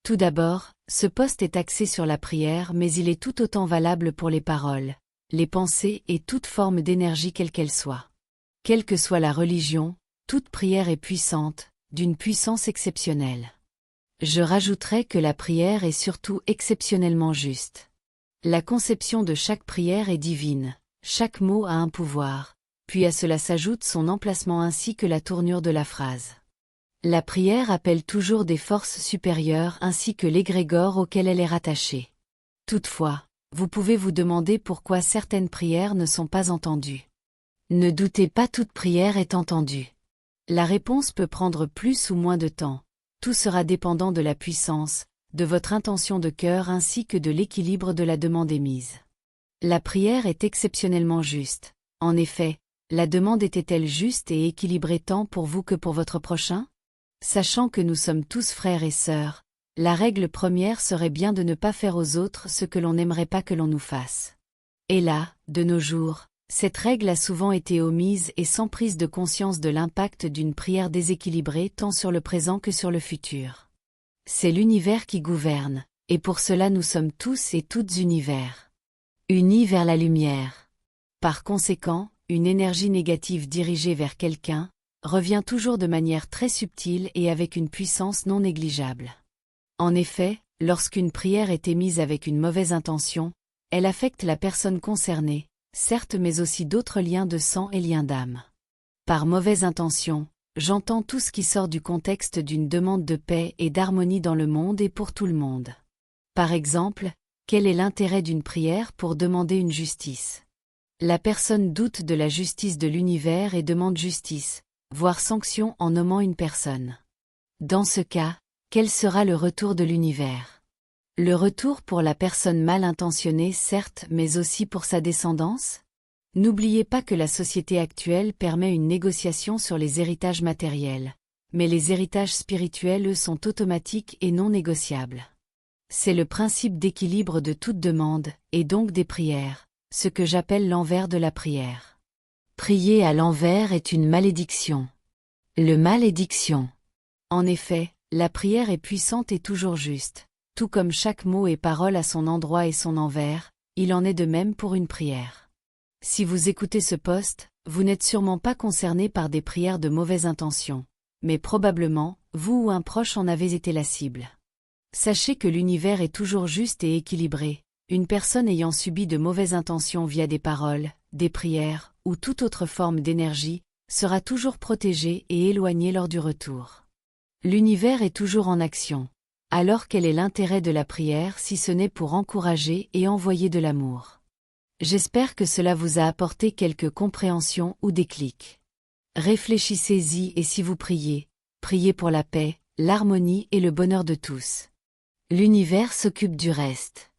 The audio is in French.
Tout d'abord, ce post est axé sur la prière mais il est tout autant valable pour les paroles, les pensées et toute forme d'énergie quelle qu'elle soit. Quelle que soit la religion, toute prière est puissante, d'une puissance exceptionnelle. Je rajouterai que la prière est surtout exceptionnellement juste. La conception de chaque prière est divine, chaque mot a un pouvoir, puis à cela s'ajoute son emplacement ainsi que la tournure de la phrase. La prière appelle toujours des forces supérieures ainsi que l'égrégore auquel elle est rattachée. Toutefois, vous pouvez vous demander pourquoi certaines prières ne sont pas entendues. Ne doutez pas, toute prière est entendue. La réponse peut prendre plus ou moins de temps. Tout sera dépendant de la puissance, de votre intention de cœur ainsi que de l'équilibre de la demande émise. La prière est exceptionnellement juste. En effet, la demande était-elle juste et équilibrée tant pour vous que pour votre prochain? Sachant que nous sommes tous frères et sœurs, la règle première serait bien de ne pas faire aux autres ce que l'on n'aimerait pas que l'on nous fasse. Et là, de nos jours, cette règle a souvent été omise et sans prise de conscience de l'impact d'une prière déséquilibrée tant sur le présent que sur le futur. C'est l'univers qui gouverne, et pour cela nous sommes tous et toutes univers. Unis vers la lumière. Par conséquent, une énergie négative dirigée vers quelqu'un revient toujours de manière très subtile et avec une puissance non négligeable. En effet, lorsqu'une prière est émise avec une mauvaise intention, elle affecte la personne concernée, certes mais aussi d'autres liens de sang et liens d'âme. Par mauvaise intention, j'entends tout ce qui sort du contexte d'une demande de paix et d'harmonie dans le monde et pour tout le monde. Par exemple, quel est l'intérêt d'une prière pour demander une justice? La personne doute de la justice de l'univers et demande justice, voire sanction en nommant une personne. Dans ce cas, quel sera le retour de l'univers? Le retour pour la personne mal intentionnée certes, mais aussi pour sa descendance? N'oubliez pas que la société actuelle permet une négociation sur les héritages matériels, mais les héritages spirituels eux sont automatiques et non négociables. C'est le principe d'équilibre de toute demande, et donc des prières, ce que j'appelle l'envers de la prière. Prier à l'envers est une malédiction. Le malédiction. En effet, la prière est puissante et toujours juste. Tout comme chaque mot et parole a son endroit et son envers, il en est de même pour une prière. Si vous écoutez ce post, vous n'êtes sûrement pas concerné par des prières de mauvaise intention, mais probablement, vous ou un proche en avez été la cible. Sachez que l'univers est toujours juste et équilibré. Une personne ayant subi de mauvaises intentions via des paroles, des prières, ou toute autre forme d'énergie, sera toujours protégée et éloignée lors du retour. L'univers est toujours en action. Alors quel est l'intérêt de la prière si ce n'est pour encourager et envoyer de l'amour? J'espère que cela vous a apporté quelques compréhensions ou déclics. Réfléchissez-y et si vous priez, priez pour la paix, l'harmonie et le bonheur de tous. L'univers s'occupe du reste.